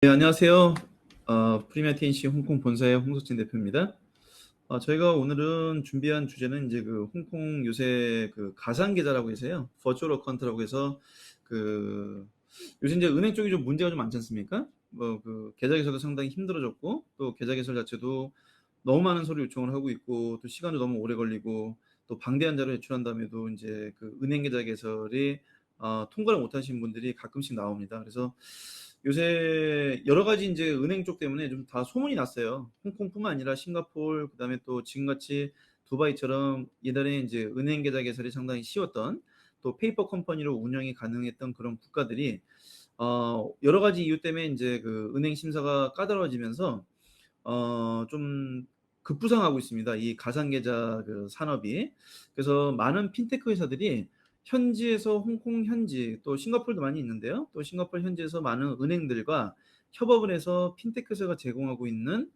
네, 안녕하세요. 프리미어 TNC 홍콩 본사의 홍석진 대표입니다. 저희가 오늘은 준비한 주제는 이제 그 홍콩 요새 그 가상 계좌라고 해서요. 버추얼 어카운트라고 해서 그 요새 이제 은행 쪽이 좀 문제가 좀 많지 않습니까? 뭐 그 계좌 개설도 상당히 힘들어졌고, 또 계좌 개설 자체도 너무 많은 서류 요청을 하고 있고, 또 시간도 너무 오래 걸리고, 또 방대한 자료 제출한 다음에도 이제 그 은행 계좌 개설이 통과를 못 하신 분들이 가끔씩 나옵니다. 그래서 요새 여러 가지 이제 은행 쪽 때문에 좀 다 소문이 났어요. 홍콩뿐만 아니라 싱가포르, 그다음에 또 지금같이 두바이처럼 예전에 이제 은행 계좌 개설이 상당히 쉬웠던, 또 페이퍼 컴퍼니로 운영이 가능했던 그런 국가들이 여러 가지 이유 때문에 이제 그 은행 심사가 까다로워지면서 좀 급부상하고 있습니다. 이 가상 계좌 그 산업이. 그래서 많은 핀테크 회사들이 현지에서 홍콩 현지, 또 싱가포르도 많이 있는데요. 또 싱가포르 현지에서 많은 은행들과 협업을 해서 핀테크 회사가 제공하고 있는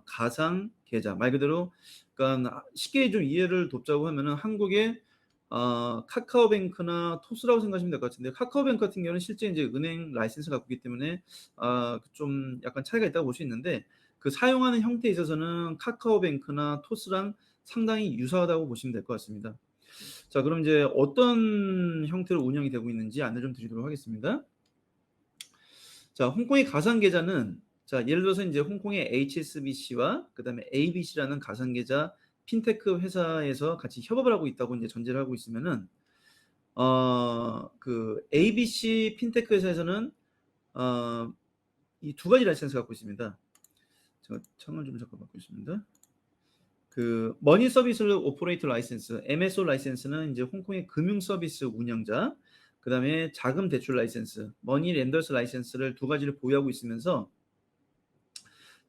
가상 계좌, 말 그대로 그러니까 쉽게 좀 이해를 돕자고 하면은 한국의 카카오뱅크나 토스라고 생각하시면 될 것 같은데, 카카오뱅크 같은 경우는 실제 이제 은행 라이센스를 갖고 있기 때문에 좀 약간 차이가 있다고 볼 수 있는데, 그 사용하는 형태에 있어서는 카카오뱅크나 토스랑 상당히 유사하다고 보시면 될 것 같습니다. 자, 그럼 이제 어떤 형태로 운영이 되고 있는지 안내 좀 드리도록 하겠습니다. 자, 홍콩의 가상 계좌는, 자, 예를 들어서 이제 홍콩의 HSBC와 그다음에 ABC라는 가상 계좌 핀테크 회사에서 같이 협업을 하고 있다고 이제 전제를 하고 있으면은, 그 ABC 핀테크 회사에서는 이 두 가지 라이센스 갖고 있습니다. 제가 창을 좀 잠깐 바꾸고 있습니다. 그 머니 서비스 오퍼레이터 라이센스, MSO 라이센스는 이제 홍콩의 금융 서비스 운영자, 그다음에 자금 대출 라이센스, 머니 렌더스 라이센스를 두 가지를 보유하고 있으면서,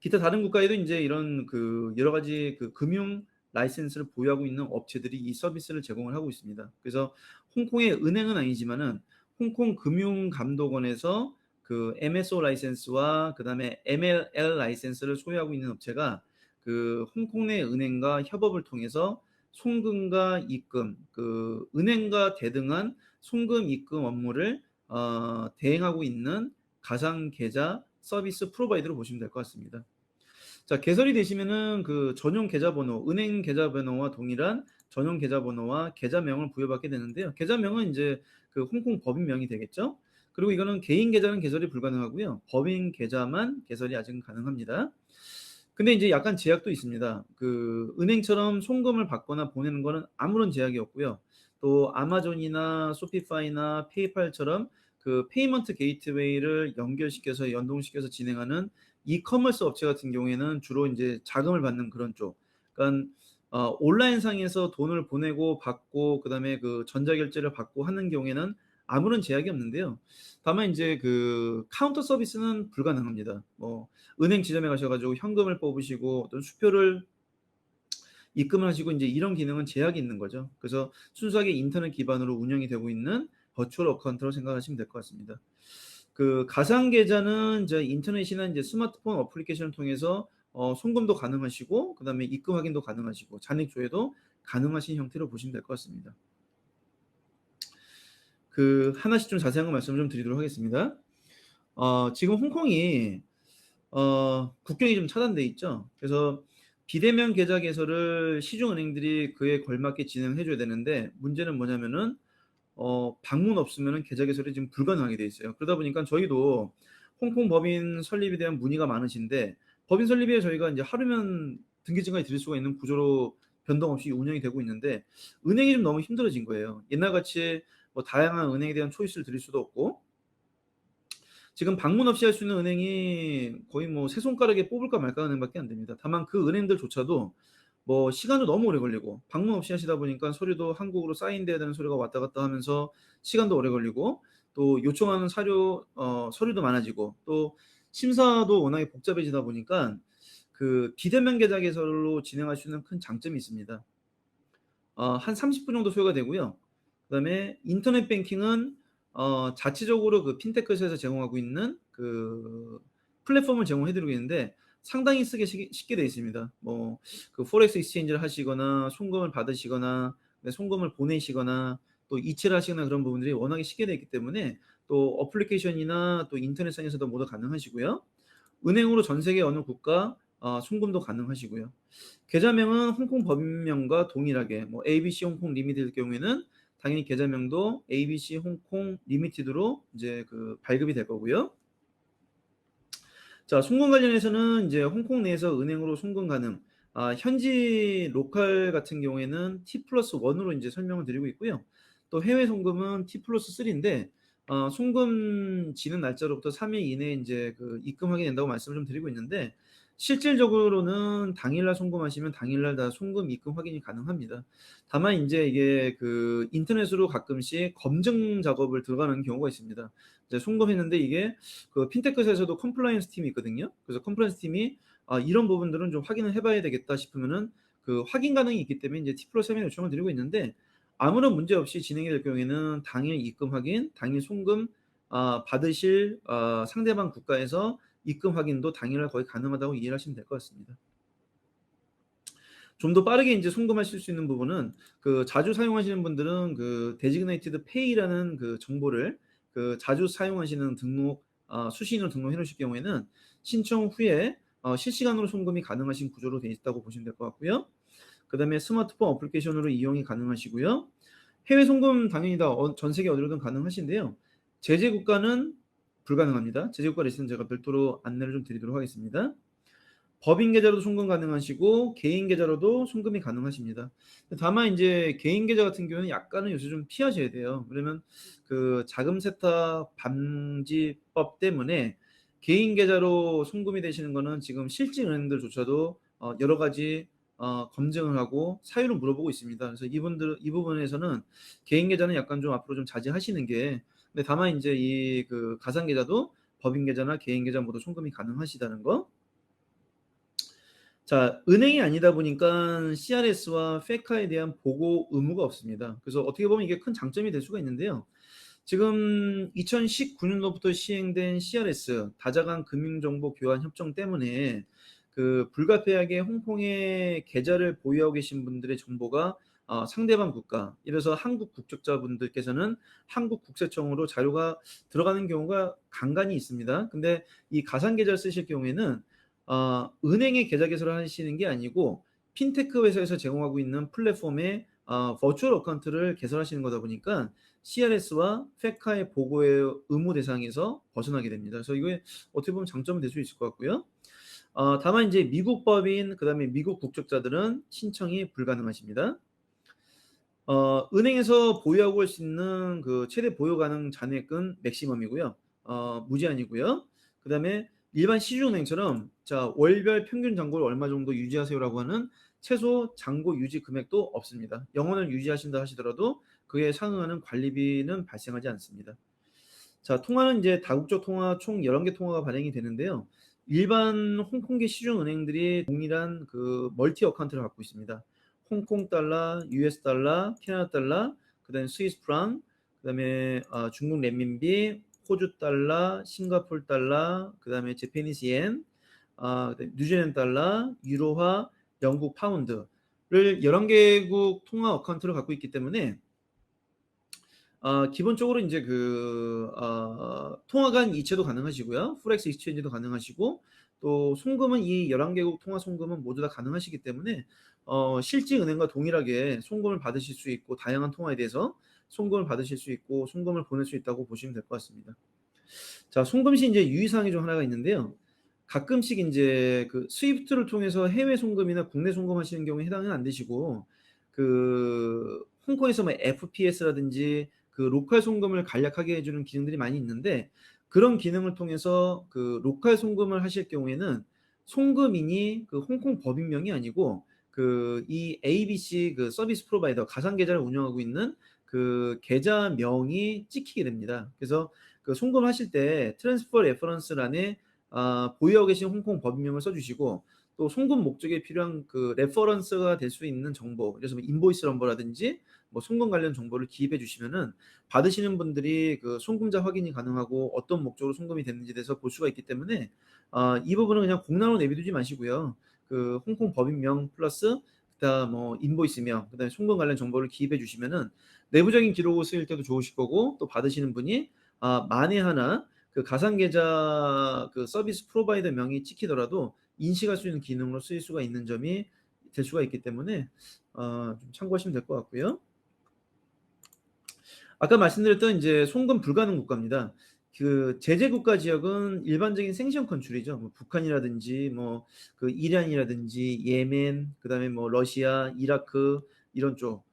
기타 다른 국가에도 이제 이런 그 여러 가지 그 금융 라이센스를 보유하고 있는 업체들이 이 서비스를 제공을 하고 있습니다. 그래서 홍콩의 은행은 아니지만은 홍콩 금융감독원에서 그 MSO 라이센스와 그다음에 MLL 라이센스를 소유하고 있는 업체가 그 홍콩 내 은행과 협업을 통해서 송금과 입금, 그 은행과 대등한 송금 입금 업무를 대행하고 있는 가상 계좌 서비스 프로바이더로 보시면 될 것 같습니다. 자, 개설이 되시면은 그 전용 계좌번호, 은행 계좌번호와 동일한 전용 계좌번호와 계좌명을 부여받게 되는데요. 계좌명은 이제 그 홍콩 법인명이 되겠죠. 그리고 이거는 개인 계좌는 개설이 불가능하고요. 법인 계좌만 개설이 아직은 가능합니다. 근데 이제 약간 제약도 있습니다. 그 은행처럼 송금을 받거나 보내는 거는 아무런 제약이 없고요. 또 아마존이나 소피파이나 페이팔처럼 그 페이먼트 게이트웨이를 연결시켜서 연동시켜서 진행하는 이커머스 업체 같은 경우에는 주로 이제 자금을 받는 그런 쪽. 그러니까 온라인상에서 돈을 보내고 받고 그다음에 그 전자결제를 받고 하는 경우에는 아무런 제약이 없는데요. 다만 이제 그 카운터 서비스는 불가능합니다. 뭐 은행 지점에 가셔가지고 현금을 뽑으시고 어떤 수표를 입금을 하시고 이제 이런 기능은 제약이 있는 거죠. 그래서 순수하게 인터넷 기반으로 운영이 되고 있는 버추얼 어카운트로 생각하시면 될 것 같습니다. 그 가상 계좌는 이제 인터넷이나 이제 스마트폰 어플리케이션을 통해서 송금도 가능하시고 그다음에 입금 확인도 가능하시고 잔액 조회도 가능하신 형태로 보시면 될 것 같습니다. 그 하나씩 좀 자세한 거 말씀을 좀 드리도록 하겠습니다. 지금 홍콩이 국경이 좀 차단돼 있죠. 그래서 비대면 계좌 개설을 시중은행들이 그에 걸맞게 진행해 줘야 되는데, 문제는 뭐냐면은 방문 없으면은 계좌 개설이 지금 불가능하게 돼 있어요. 그러다 보니까 저희도 홍콩 법인 설립에 대한 문의가 많으신데, 법인 설립에 저희가 이제 하루면 등기 증가에 드릴 수가 있는 구조로 변동 없이 운영이 되고 있는데, 은행이 좀 너무 힘들어진 거예요. 옛날같이 뭐 다양한 은행에 대한 초이스를 드릴 수도 없고, 지금 방문 없이 할 수 있는 은행이 거의 뭐 세 손가락에 뽑을까 말까 은행밖에 안 됩니다. 다만 그 은행들조차도 뭐 시간도 너무 오래 걸리고, 방문 없이 하시다 보니까 서류도 한국으로 사인돼야 되는 서류가 왔다 갔다 하면서 시간도 오래 걸리고, 또 요청하는 서류도 많아지고, 또 심사도 워낙에 복잡해지다 보니까 그 비대면 계좌 개설로 진행할 수 있는 큰 장점이 있습니다. 한 30분 정도 소요가 되고요. 그다음에 인터넷 뱅킹은 자체적으로 그 핀테크에서 제공하고 있는 그 플랫폼을 제공해 드리고 있는데, 상당히 쓰기 쉽게 되어 있습니다. 뭐 그 포렉스 익스체인지를 하시거나 송금을 받으시거나, 네, 송금을 보내시거나 또 이체를 하시거나 그런 부분들이 워낙에 쉽게 되어 있기 때문에, 또 어플리케이션이나 또 인터넷상에서도 모두 가능하시고요. 은행으로 전 세계 어느 국가 송금도 가능하시고요. 계좌명은 홍콩 법인명과 동일하게 뭐 ABC 홍콩 리미티드 경우에는 당연히 계좌명도 ABC 홍콩 리미티드로 이제 그 발급이 될 거고요. 자, 송금 관련해서는 이제 홍콩 내에서 은행으로 송금 가능. 현지 로컬 같은 경우에는 T+1으로 이제 설명을 드리고 있고요. 또 해외 송금은 T+3인데 송금 지는 날짜로부터 3일 이내에 이제 그 입금하게 된다고 말씀을 좀 드리고 있는데 실질적으로는 당일날 송금하시면 당일날 다 송금 입금 확인이 가능합니다. 다만 이제 이게 그 인터넷으로 가끔씩 검증 작업을 들어가는 경우가 있습니다. 이제 송금했는데 이게 그 핀테크에서도 컴플라이언스 팀이 있거든요. 그래서 컴플라이언스 팀이 이런 부분들은 좀 확인을 해봐야 되겠다 싶으면은 그 확인 가능이 있기 때문에 이제 T+3에 요청을 드리고 있는데 아무런 문제 없이 진행이 될 경우에는 당일 입금 확인, 당일 송금 받으실 상대방 국가에서 입금 확인도 당일날 거의 가능하다고 이해를 하시면 될 것 같습니다. 좀 더 빠르게 이제 송금하실 수 있는 부분은 그 자주 사용하시는 분들은 그 데지그네이티드 페이라는 그 정보를 그 자주 사용하시는 등록 수신인으로 등록해 놓으실 경우에는 신청 후에 실시간으로 송금이 가능하신 구조로 되어 있다고 보시면 될 것 같고요. 그다음에 스마트폰 어플리케이션으로 이용이 가능하시고요. 해외 송금 당연히 다 전 세계 어디로든 가능하신데요. 제재 국가는 불가능합니다. 제재 국가 리스트는 제가 별도로 안내를 좀 드리도록 하겠습니다. 법인 계좌로도 송금 가능하시고 개인 계좌로도 송금이 가능하십니다. 다만 이제 개인 계좌 같은 경우는 약간은 요새 좀 피하셔야 돼요. 그러면 그 자금 세탁 방지법 때문에 개인 계좌로 송금이 되시는 거는 지금 실질 은행들조차도 여러 가지 검증을 하고 사유를 물어보고 있습니다. 그래서 이 부분에서는 개인 계좌는 약간 좀 앞으로 좀 자제하시는 게 근데 다만 이제 이 그 가상 계좌도 법인 계좌나 개인 계좌 모두 송금이 가능하시다는 거. 자, 은행이 아니다 보니까 CRS와 FECA에 대한 보고 의무가 없습니다. 그래서 어떻게 보면 이게 큰 장점이 될 수가 있는데요. 지금 2019년도부터 시행된 CRS 다자간 금융정보 교환 협정 때문에 그 불가피하게 홍콩에 계좌를 보유하고 계신 분들의 정보가 상대방 국가, 예를 들어서 한국 국적자분들께서는 한국 국세청으로 자료가 들어가는 경우가 간간이 있습니다. 근데 이 가상 계좌를 쓰실 경우에는 은행에 계좌 개설을 하시는 게 아니고 핀테크 회사에서 제공하고 있는 플랫폼에 버추얼 어카운트를 개설하시는 거다 보니까 CRS와 FECA의 보고의 의무 대상에서 벗어나게 됩니다. 그래서 이게 어떻게 보면 장점은 될 수 있을 것 같고요. 다만 이제 미국 법인 그다음에 미국 국적자들은 신청이 불가능하십니다. 은행에서 보유하고 올 수 있는 그 최대 보유 가능 잔액은 맥시멈이고요. 무제한이고요. 그다음에 일반 시중은행처럼 자 월별 평균 잔고를 얼마 정도 유지하세요라고 하는 최소 잔고 유지 금액도 없습니다. 영원을 유지하신다 하시더라도 그에 상응하는 관리비는 발생하지 않습니다. 자, 통화는 이제 다국적 통화 총 11개 통화가 발행이 되는데요. 일반 홍콩계 시중은행들이 동일한 그 멀티 어카운트를 갖고 있습니다. 홍콩 달러, US 달러, 캐나다 달러, 그다음에 스위스 프랑, 그다음에 중국 renminbi, 호주 달러, 싱가포르 달러, 그다음에 재패니스 옌, 뉴질랜드 달러, 유로화, 영국 파운드를 11개국 통화 어카운트를 갖고 있기 때문에 기본적으로 이제 그 통화 간 이체도 가능하시고요. 포렉스 익스체인지도 가능하시고 또 송금은 이 11개국 통화 송금은 모두 다 가능하시기 때문에 실제 은행과 동일하게 송금을 받으실 수 있고 다양한 통화에 대해서 송금을 받으실 수 있고 송금을 보낼 수 있다고 보시면 될 것 같습니다. 자, 송금 시 이제 유의사항이 좀 하나가 있는데요. 가끔씩 이제 그 스위프트를 통해서 해외 송금이나 국내 송금하시는 경우에 해당은 안 되시고 그 홍콩에서 뭐 FPS라든지 그 로컬 송금을 간략하게 해주는 기능들이 많이 있는데 그런 기능을 통해서 그 로컬 송금을 하실 경우에는 송금인이 그 홍콩 법인명이 아니고 그 이 ABC 그 서비스 프로바이더 가상 계좌를 운영하고 있는 그 계좌명이 찍히게 됩니다. 그래서 그 송금하실 때 트랜스퍼 레퍼런스란에 보유하고 계신 홍콩 법인명을 써주시고 또 송금 목적에 필요한 그 레퍼런스가 될 수 있는 정보, 그래서 뭐 인보이스 넘버라든지 뭐 송금 관련 정보를 기입해 주시면은 받으시는 분들이 그 송금자 확인이 가능하고 어떤 목적으로 송금이 됐는지에 대해서 볼 수가 있기 때문에 이 부분은 그냥 공란으로 내비두지 마시고요. 그 홍콩 법인명 플러스 그다음 뭐 인보이스명, 그다음에 송금 관련 정보를 기입해 주시면은 내부적인 기록을 쓰일 때도 좋으실 거고 또 받으시는 분이 만에 하나 그 가상 계좌 그 서비스 프로바이더 명이 찍히더라도 인식할 수 있는 기능으로 쓰일 수가 있는 점이 될 수가 있기 때문에 좀 참고하시면 될 것 같고요. 아까 말씀드렸던 이제 송금 불가능 국가입니다. 그 제재 국가 지역은 일반적인 생시형 컨트리죠. 뭐 북한이라든지 뭐 그 이란이라든지 예멘, 그다음에 뭐 러시아, 이라크 이런 쪽,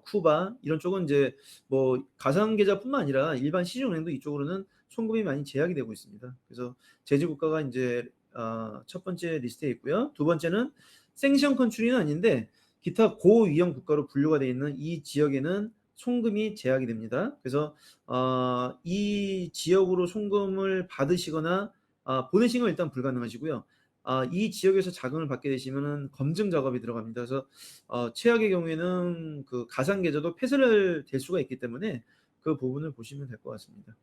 쿠바 이런 쪽은 이제 뭐 가상 계좌뿐만 아니라 일반 시중은행도 이쪽으로는 송금이 많이 제약이 되고 있습니다. 그래서 제재 국가가 이제 첫 번째 리스트에 있고요. 두 번째는 생시형 컨트리는 아닌데 기타 고위험 국가로 분류가 되어 있는 이 지역에는 송금이 제약이 됩니다. 그래서 이 지역으로 송금을 받으시거나 보내신 건 일단 불가능하시고요. 이 지역에서 자금을 받게 되시면은 검증 작업이 들어갑니다. 그래서 최악의 경우에는 그 가상 계좌도 폐쇄를 될 수가 있기 때문에 그 부분을 보시면 될 것 같습니다.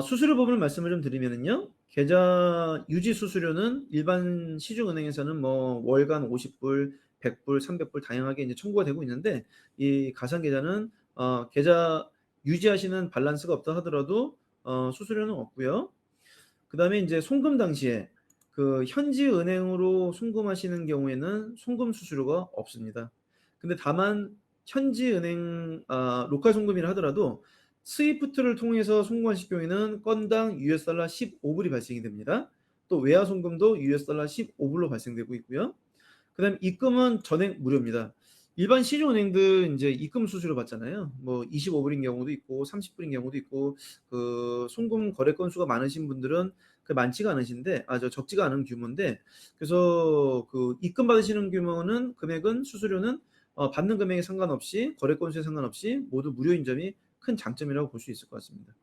수수료 부분을 말씀을 좀 드리면은요. 계좌 유지 수수료는 일반 시중은행에서는 뭐 월간 50불, 100불, 300불 다양하게 이제 청구가 되고 있는데 이 가상 계좌는 계좌 유지하시는 밸런스가 없다 하더라도 수수료는 없고요. 그다음에 이제 송금 당시에 그 현지 은행으로 송금하시는 경우에는 송금 수수료가 없습니다. 근데 다만 현지 은행 로컬 송금이라 하더라도 스위프트를 통해서 송금하실 경우에는 건당 US 달러 15불이 발생이 됩니다. 또 외화 송금도 US 달러 15불로 발생되고 있고요. 그다음 입금은 전액 무료입니다. 일반 시중은행들 이제 입금 수수료 받잖아요. 뭐 25불인 경우도 있고 30불인 경우도 있고 그 송금 거래 건수가 많으신 분들은 그 많지가 않으신데 적지가 않은 규모인데 그래서 그 입금 받으시는 규모는 금액은 수수료는 받는 금액에 상관없이 거래 건수에 상관없이 모두 무료인 점이 큰 장점이라고 볼 수 있을 것 같습니다.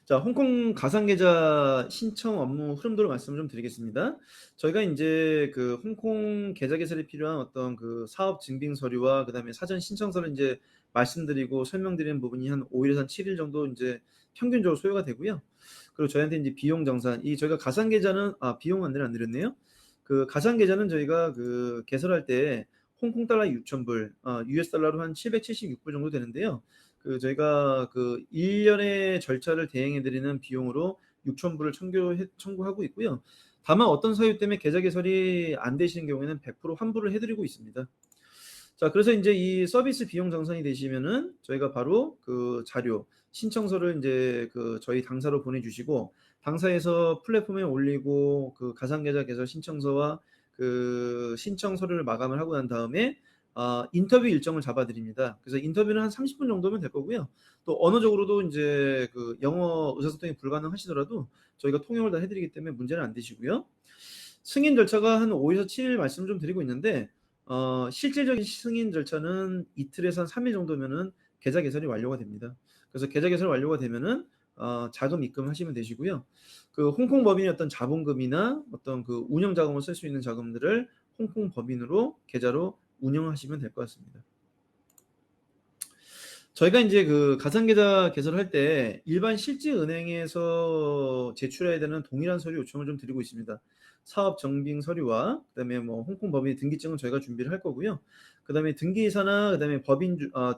자, 홍콩 가상계좌 신청 업무 흐름도를 말씀을 좀 드리겠습니다. 저희가 이제 그 홍콩 계좌 개설에 필요한 어떤 그 사업 증빙 서류와 그다음에 사전 신청서를 이제 말씀드리고 설명드리는 부분이 한 5일에서 한 7일 정도 이제 평균적으로 소요가 되고요. 그리고 저희한테 이제 비용 정산, 이 저희가 가상계좌는 비용 안내를 안 드렸네요. 그 가상계좌는 저희가 그 개설할 때 홍콩 달러 6,000불, US 달러로 한 776불 정도 되는데요. 그 저희가 그 1년의 절차를 대행해 드리는 비용으로 6,000불을 청구하고 있고요. 다만 어떤 사유 때문에 계좌 개설이 안 되시는 경우에는 100% 환불을 해 드리고 있습니다. 자, 그래서 인제 이 서비스 비용 정산이 되시면은 저희가 바로 그 자료, 신청서를 인제 그 저희 당사로 보내주시고 당사에서 플랫폼에 올리고 그 가상계좌 개설 신청서와 그 신청 서류를 마감을 하고 난 다음에 인터뷰 일정을 잡아 드립니다. 그래서 인터뷰는 한 30분 정도면 될 거고요. 또 언어적으로도 인제 그 영어 의사소통이 불가능하시더라도 저희가 통역을 다 해 드리기 때문에 문제는 안 되시고요. 승인 절차가 한 5에서 7일 말씀을 좀 드리고 있는데 실질적인 승인 절차는 이틀에서 한 3일 정도면은 계좌 개설이 완료가 됩니다. 그래서 계좌 개설 완료가 되면은 자금 입금하시면 되시고요. 그 홍콩 법인의 어떤 자본금이나 어떤 그 운영 자금을 쓸 수 있는 자금들을 홍콩 법인으로 계좌로 운영하시면 될 것 같습니다. 저희가 인제 그 가상계좌 개설할 때 일반 실제 은행에서 제출해야 되는 동일한 서류 요청을 좀 드리고 있습니다. 사업 증빙 서류와 그다음에 뭐 홍콩 법인 등기증은 저희가 준비를 할 거고요. 그다음에 등기이사나 그다음에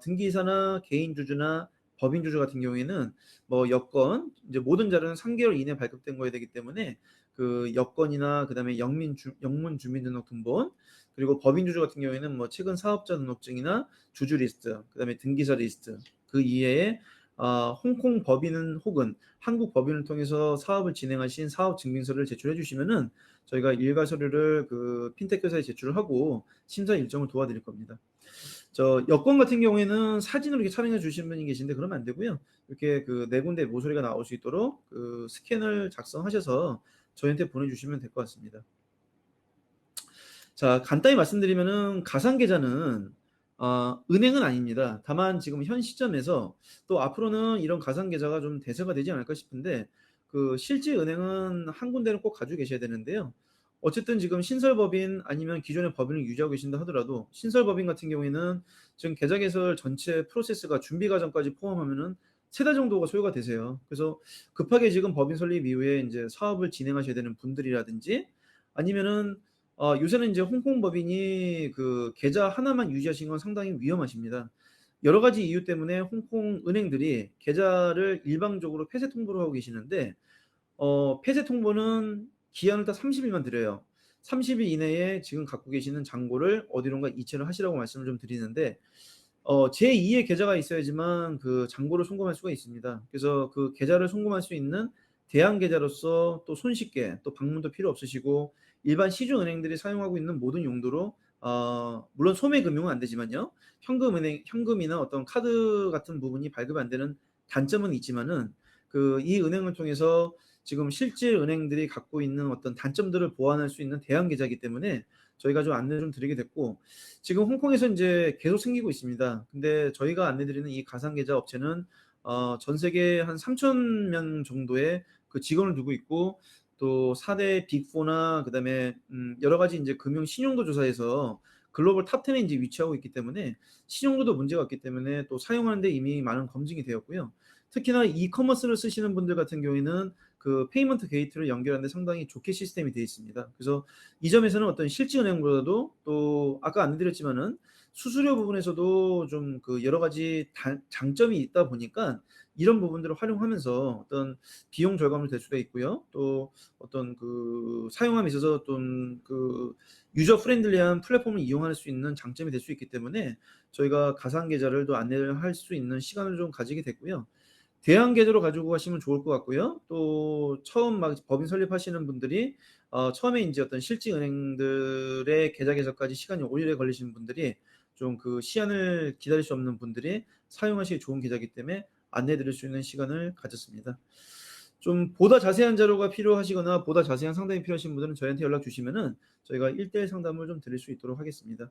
등기이사나 개인 주주나 법인 주주 같은 경우에는 뭐 여권 이제 모든 자료는 3개월 이내에 발급된 거여야 되기 때문에 그 여권이나 그다음에 영문 주민등록등본 그리고 법인 주주 같은 경우에는 뭐 최근 사업자 등록증이나 주주 리스트, 그다음에 등기사 리스트, 그 이외에 홍콩 법인 혹은 한국 법인을 통해서 사업을 진행하신 사업 증빙서를 제출해 주시면은 저희가 일괄 서류를 그 핀테크 회사에 제출을 하고 심사 일정을 도와드릴 겁니다. 저 여권 같은 경우에는 사진으로 이렇게 촬영해 주신 분이 계신데 그러면 안 되고요. 이렇게 그 네 군데 모서리가 나올 수 있도록 그 스캔을 작성하셔서 저희한테 보내주시면 될 것 같습니다. 자, 간단히 말씀드리면은 가상 계좌는 은행은 아닙니다. 다만 지금 현 시점에서 또 앞으로는 이런 가상 계좌가 좀 대세가 되지 않을까 싶은데 그 실제 은행은 한 군데는 꼭 가지고 계셔야 되는데요. 어쨌든 지금 신설법인 아니면 기존의 법인을 유지하고 계신다 하더라도 신설법인 같은 경우에는 지금 계좌 개설 전체 프로세스가 준비 과정까지 포함하면은 3달 정도가 소요가 되세요. 그래서 급하게 지금 법인 설립 이후에 인제 사업을 진행하셔야 되는 분들이라든지 아니면은 요새는 이제 홍콩 법인이 그 계좌 하나만 유지하시는 건 상당히 위험하십니다. 여러 가지 이유 때문에 홍콩 은행들이 계좌를 일방적으로 폐쇄 통보를 하고 계시는데 폐쇄 통보는 기한을 딱 30일만 드려요. 30일 이내에 지금 갖고 계시는 잔고를 어디론가 이체를 하시라고 말씀을 좀 드리는데 제2의 계좌가 있어야지만 그 잔고를 송금할 수가 있습니다. 그래서 그 계좌를 송금할 수 있는 대항 계좌로서 또 손쉽게 또 방문도 필요 없으시고 일반 시중 은행들이 사용하고 있는 모든 용도로 물론 소매 금융은 안 되지만요. 현금이나 어떤 카드 같은 부분이 발급이 안 되는 단점은 있지만은 그 이 은행을 통해서 지금 실제 은행들이 갖고 있는 어떤 단점들을 보완할 수 있는 대항 계좌이기 때문에 저희가 좀 안내를 좀 드리게 됐고 지금 홍콩에서 이제 계속 생기고 있습니다. 근데 저희가 안내 드리는 이 가상 계좌 업체는 전 세계 한 3,000명 정도의 그 직원을 두고 있고 또 4대 빅4나 그다음에 여러 가지 이제 금융 신용도 조사에서 글로벌 탑 10에 이제 위치하고 있기 때문에 신용도도 문제가 없기 때문에 또 사용하는 데 이미 많은 검증이 되었고요. 특히나 이커머스를 쓰시는 분들 같은 경우에는 그 페이먼트 게이트를 연결하는 데 상당히 좋게 시스템이 되어 있습니다. 그래서 이 점에서는 어떤 실제 은행보다도 또 아까 안내드렸지만은 수수료 부분에서도 좀 그 여러 가지 장점이 있다 보니까 이런 부분들을 활용하면서 어떤 비용 절감을 될 수가 있고요. 또 어떤 그 사용함에 있어서 어떤 그 유저 프렌들리한 플랫폼을 이용할 수 있는 장점이 될 수 있기 때문에 저희가 가상 계좌를 또 안내를 할 수 있는 시간을 좀 가지게 됐고요. 대항 계좌로 가지고 가시면 좋을 것 같고요. 또 처음 막 법인 설립하시는 분들이 처음에 이제 어떤 실제 은행들의 계좌 개설까지 시간이 오래 걸리시는 분들이 좀 그 시한을 기다릴 수 없는 분들이 사용하시기 좋은 계좌이기 때문에 안내 드릴 수 있는 시간을 가졌습니다. 좀 보다 자세한 자료가 필요하시거나 보다 자세한 상담이 필요하신 분들은 저희한테 연락 주시면은 저희가 1대1 상담을 좀 드릴 수 있도록 하겠습니다.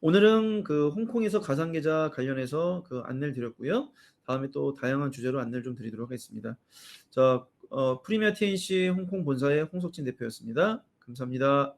오늘은 그 홍콩에서 가상 계좌 관련해서 그 안내를 드렸고요. 다음에 또 다양한 주제로 안내를 좀 드리도록 하겠습니다. 자, 프리미어 TNC 홍콩 본사의 홍석진 대표였습니다. 감사합니다.